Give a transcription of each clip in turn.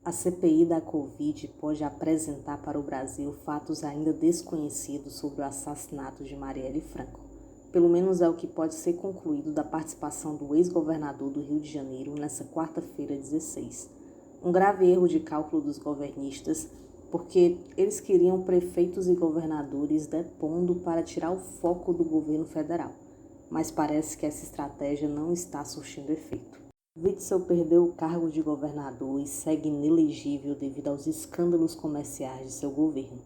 A CPI da Covid pode apresentar para o Brasil fatos ainda desconhecidos sobre o assassinato de Marielle Franco. Pelo menos é o que pode ser concluído da participação do ex-governador do Rio de Janeiro nesta quarta-feira 16. Um grave erro de cálculo dos governistas, porque eles queriam prefeitos e governadores depondo para tirar o foco do governo federal. Mas parece que essa estratégia não está surtindo efeito. Witzel perdeu o cargo de governador e segue inelegível devido aos escândalos comerciais de seu governo.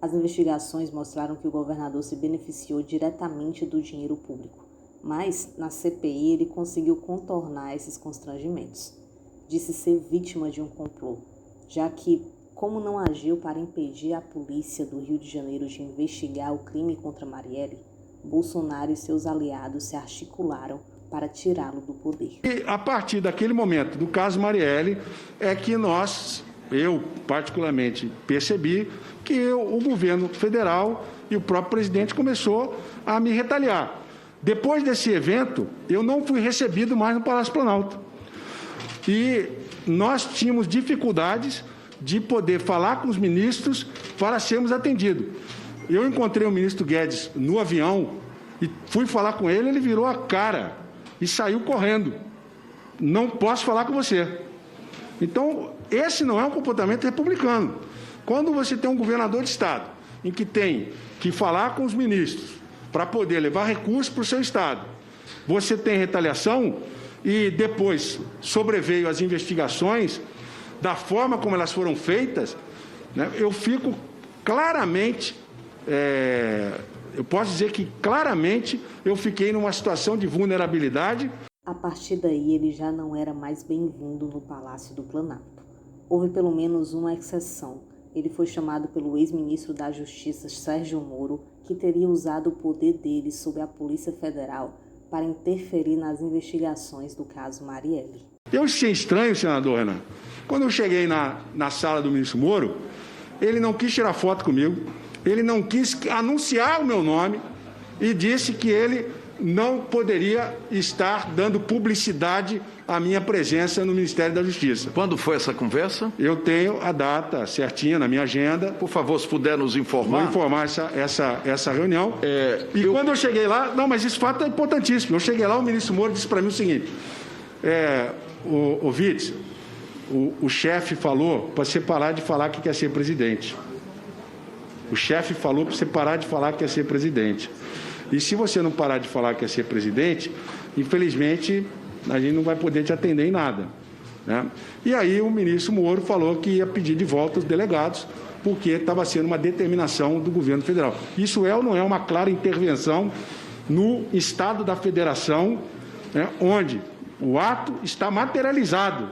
As investigações mostraram que o governador se beneficiou diretamente do dinheiro público, mas na CPI ele conseguiu contornar esses constrangimentos. Disse ser vítima de um complô, já que, como não agiu para impedir a polícia do Rio de Janeiro de investigar o crime contra Marielle, Bolsonaro e seus aliados se articularam para tirá-lo do poder. E a partir daquele momento, do caso Marielle, é que eu particularmente percebi que o governo federal e o próprio presidente começou a me retaliar. Depois desse evento, eu não fui recebido mais no Palácio Planalto. E nós tínhamos dificuldades de poder falar com os ministros para sermos atendidos. Eu encontrei o ministro Guedes no avião e fui falar com ele, ele virou a cara e saiu correndo. Não posso falar com você. Então, esse não é um comportamento republicano. Quando você tem um governador de estado em que tem que falar com os ministros para poder levar recursos para o seu estado, você tem retaliação e depois sobreveio as investigações da forma como elas foram feitas, né, eu fico claramente, eu posso dizer que claramente eu fiquei numa situação de vulnerabilidade. A partir daí ele já não era mais bem-vindo no Palácio do Planalto. Houve pelo menos uma exceção. Ele foi chamado pelo ex-ministro da Justiça, Sérgio Moro, que teria usado o poder dele sobre a Polícia Federal para interferir nas investigações do caso Marielle. Eu achei estranho, senador Renan. Quando eu cheguei na sala do ministro Moro, ele não quis tirar foto comigo, ele não quis anunciar o meu nome e disse que ele não poderia estar dando publicidade à minha presença no Ministério da Justiça. Quando foi essa conversa? Eu tenho a data certinha na minha agenda. Por favor, se puder nos informar. Vou informar essa reunião. Quando eu cheguei lá... Não, mas esse fato é importantíssimo. Eu cheguei lá, o ministro Moro disse para mim o seguinte... O Witzel, o chefe falou para você parar de falar que quer ser presidente. O chefe falou para você parar de falar que quer ser presidente. E se você não parar de falar que quer ser presidente, infelizmente, a gente não vai poder te atender em nada, né? E aí o ministro Moro falou que ia pedir de volta os delegados, porque estava sendo uma determinação do governo federal. Isso é ou não é uma clara intervenção no Estado da Federação, né, onde o ato está materializado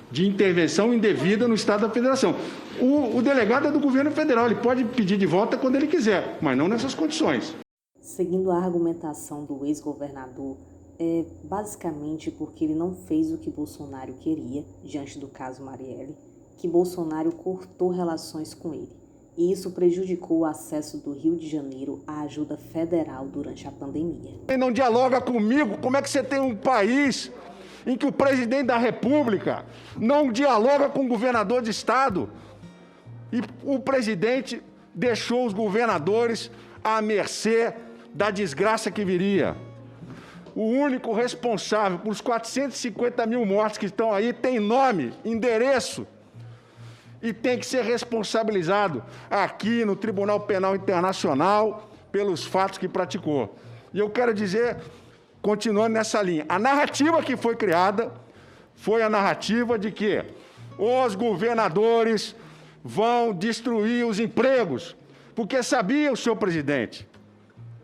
de intervenção indevida no Estado da Federação. O delegado é do governo federal, ele pode pedir de volta quando ele quiser, mas não nessas condições. Seguindo a argumentação do ex-governador, é basicamente porque ele não fez o que Bolsonaro queria diante do caso Marielle, que Bolsonaro cortou relações com ele. E isso prejudicou o acesso do Rio de Janeiro à ajuda federal durante a pandemia. Ele não dialoga comigo. Como é que você tem um país em que o presidente da República não dialoga com o governador de estado? E o presidente deixou os governadores à mercê da desgraça que viria. O único responsável por os 450 mil mortes que estão aí tem nome, endereço e tem que ser responsabilizado aqui no Tribunal Penal Internacional pelos fatos que praticou. E eu quero dizer, continuando nessa linha, a narrativa que foi criada foi a narrativa de que os governadores vão destruir os empregos, porque sabia o senhor presidente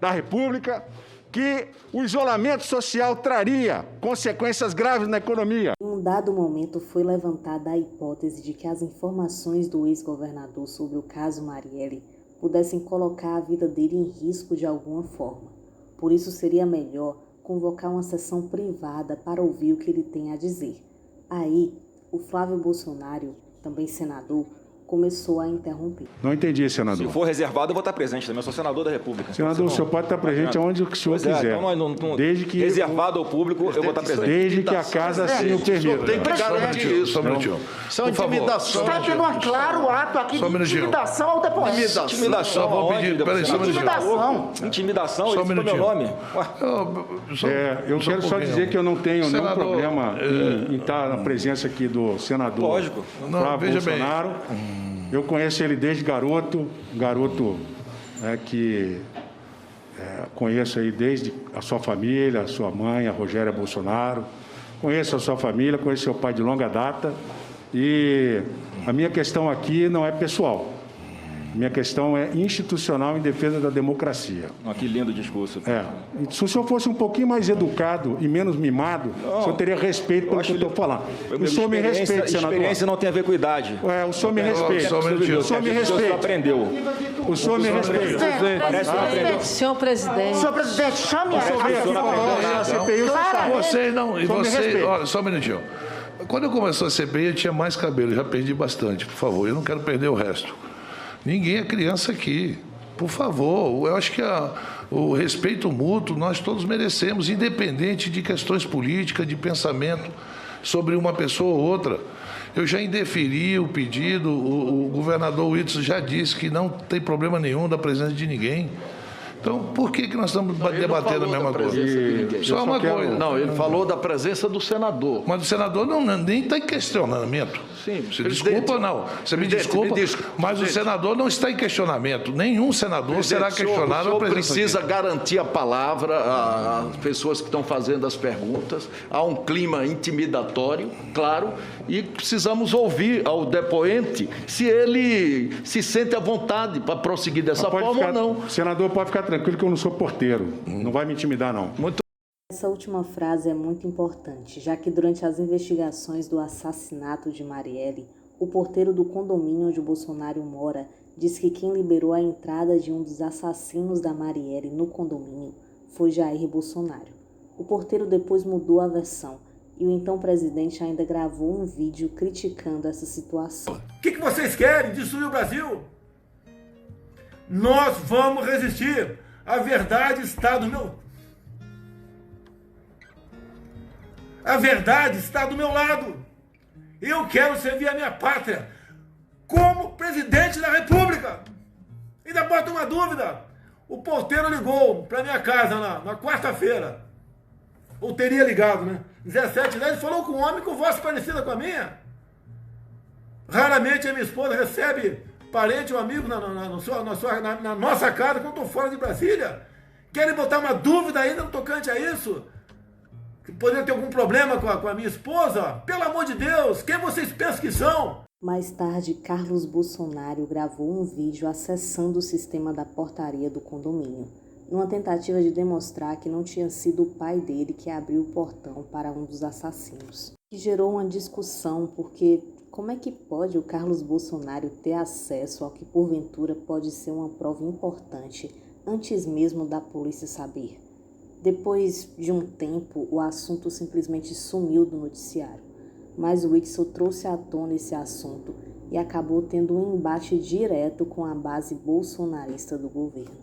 da República que o isolamento social traria consequências graves na economia. Em um dado momento foi levantada a hipótese de que as informações do ex-governador sobre o caso Marielle pudessem colocar a vida dele em risco de alguma forma. Por isso seria melhor convocar uma sessão privada para ouvir o que ele tem a dizer. Aí, o Flávio Bolsonaro, também senador, começou a interromper. Não entendi, senador. Se for reservado, eu vou estar presente também. Eu sou senador da República. Senador, o senhor pode estar presente aonde o senhor quiser. Então, desde que reservado ao público, eu vou estar presente. Desde que a casa assim o permita. Tem que garantir isso. Só um minutinho. Isso é uma intimidação. Está tendo um claro ato aqui de intimidação ao depoente. Intimidação. Só vou pedir, peraí, só um minutinho. Intimidação, Só um esse foi meu minutinho. nome. Eu quero só dizer que eu não tenho nenhum problema em estar na presença aqui do senador Lógico. Flávio Bolsonaro. Eu conheço ele desde garoto que conheço aí desde a sua família, a sua mãe, a Rogéria Bolsonaro. Conheço a sua família, conheço seu pai de longa data. E a minha questão aqui não é pessoal. Minha questão é institucional em defesa da democracia. Que lindo discurso. Se o senhor fosse um pouquinho mais educado e menos mimado, o senhor teria respeito pelo que eu estou falando. O senhor me respeita, senador. Experiência não tem a ver com idade. O senhor me respeita. Só um minutinho. O senhor me O senhor respeita. aprendeu. O senhor me respeita. Senhor presidente. Senhor presidente, chame a CPI, você sabe. Você não, e Só me você, respeita. olha, só um minutinho. Quando começou a CPI, eu tinha mais cabelo, já perdi bastante, por favor, eu não quero perder o resto. Ninguém é criança aqui, por favor. Eu acho que o respeito mútuo nós todos merecemos, independente de questões políticas, de pensamento sobre uma pessoa ou outra. Eu já indeferi o pedido, o governador Whitson já disse que não tem problema nenhum da presença de ninguém. Então, por que nós estamos debatendo a mesma coisa? Só uma coisa. Não, ele falou da presença do senador. Mas o senador nem está em questionamento. Sim, Você desculpa, não. Você me desculpa, mas o senador não está em questionamento. Nenhum senador será questionado. O senhor precisa garantir a palavra às pessoas que estão fazendo as perguntas. Há um clima intimidatório, claro, e precisamos ouvir ao depoente se ele se sente à vontade para prosseguir dessa forma ou não. Senador, pode ficar tranquilo que eu não sou porteiro. Não vai me intimidar, não. Essa última frase é muito importante, já que durante as investigações do assassinato de Marielle, o porteiro do condomínio onde o Bolsonaro mora diz que quem liberou a entrada de um dos assassinos da Marielle no condomínio foi Jair Bolsonaro. O porteiro depois mudou a versão e o então presidente ainda gravou um vídeo criticando essa situação. O que vocês querem? Destruir o Brasil? Nós vamos resistir. A verdade está do meu... A verdade está do meu lado. Eu quero servir a minha pátria como presidente da República. Ainda bota uma dúvida. O porteiro ligou para minha casa na quarta-feira. Ou teria ligado, né? 17, ele falou com um homem com voz parecida com a minha. Raramente a minha esposa recebe parente ou amigo na nossa casa quando estou fora de Brasília. Querem botar uma dúvida ainda no tocante a isso? Que poderia ter algum problema com a minha esposa? Pelo amor de Deus, quem vocês pensam que são? Mais tarde, Carlos Bolsonaro gravou um vídeo acessando o sistema da portaria do condomínio, numa tentativa de demonstrar que não tinha sido o pai dele que abriu o portão para um dos assassinos. Que gerou uma discussão porque como é que pode o Carlos Bolsonaro ter acesso ao que porventura pode ser uma prova importante antes mesmo da polícia saber? Depois de um tempo, o assunto simplesmente sumiu do noticiário, mas o Whitson trouxe à tona esse assunto e acabou tendo um embate direto com a base bolsonarista do governo.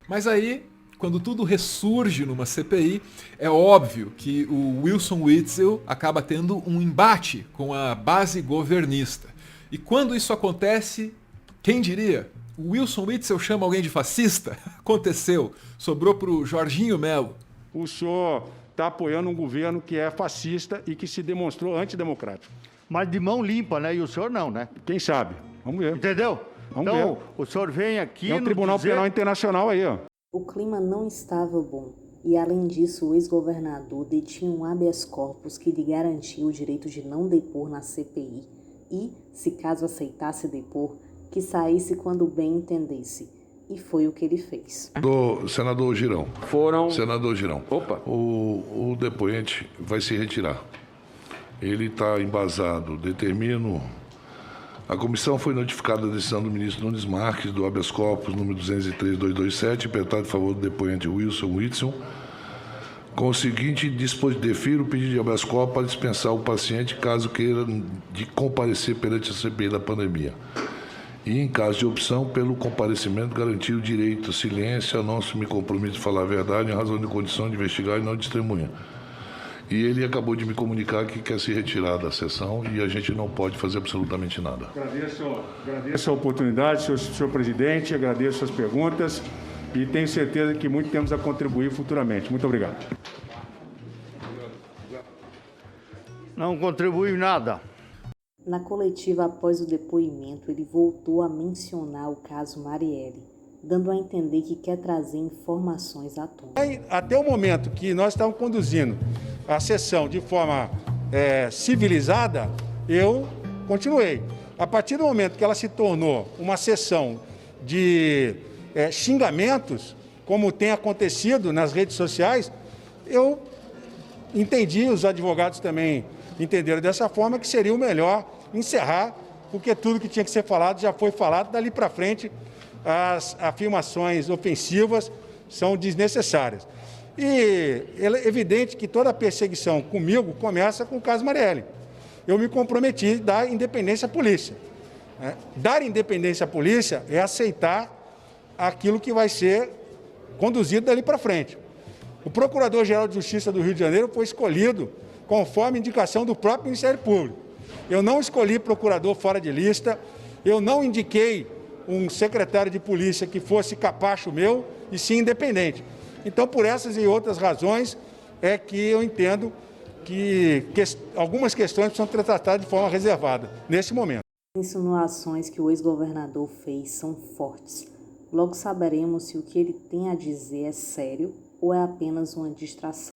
Mas aí, quando tudo ressurge numa CPI, é óbvio que o Wilson Witzel acaba tendo um embate com a base governista. E quando isso acontece, quem diria? O Wilson Witzel chama alguém de fascista? Aconteceu. Sobrou para o Jorginho Melo. O senhor está apoiando um governo que é fascista e que se demonstrou antidemocrático. Mas de mão limpa, né? E o senhor não, né? Quem sabe? Vamos ver. Entendeu? Vamos então, ver. o senhor vem aqui... É o Tribunal Penal Internacional aí, ó. O clima não estava bom. E, além disso, o ex-governador detinha um habeas corpus que lhe garantia o direito de não depor na CPI e, se caso aceitasse depor, que saísse quando bem entendesse. E foi o que ele fez. Senador Girão. Senador Girão. Opa. O depoente vai se retirar. Ele está embasado. Determino... A comissão foi notificada da decisão do ministro Nunes Marques, do habeas corpus número 203.227, apertado em favor do depoente Wilson Witzel, com o seguinte dispositivo: defiro o pedido de habeas corpus para dispensar o paciente caso queira de comparecer perante a CPI da pandemia. e, em caso de opção, pelo comparecimento, garantir o direito a silêncio, a não me comprometo de falar a verdade em razão de condição de investigar e não de testemunha. E ele acabou de me comunicar que quer se retirar da sessão e a gente não pode fazer absolutamente nada. Agradeço a oportunidade, senhor presidente, agradeço as perguntas e tenho certeza que muito temos a contribuir futuramente. Muito obrigado. Não contribui em nada. Na coletiva após o depoimento, ele voltou a mencionar o caso Marielle, dando a entender que quer trazer informações à tona. Até o momento que nós estávamos conduzindo a sessão de forma civilizada, eu continuei. A partir do momento que ela se tornou uma sessão de xingamentos, como tem acontecido nas redes sociais, eu entendi, os advogados também entenderam dessa forma, que seria o melhor encerrar, porque tudo que tinha que ser falado já foi falado. Dali para frente, as afirmações ofensivas são desnecessárias. E é evidente que toda a perseguição comigo começa com o caso Marielle. Eu me comprometi a dar independência à polícia. Dar independência à polícia é aceitar aquilo que vai ser conduzido dali para frente. O Procurador-Geral de Justiça do Rio de Janeiro foi escolhido conforme indicação do próprio Ministério Público. Eu não escolhi procurador fora de lista, eu não indiquei um secretário de polícia que fosse capacho meu, e sim independente. Então, por essas e outras razões, é que eu entendo que algumas questões precisam ser tratadas de forma reservada, nesse momento. As insinuações que o ex-governador fez são fortes. Logo saberemos se o que ele tem a dizer é sério ou é apenas uma distração.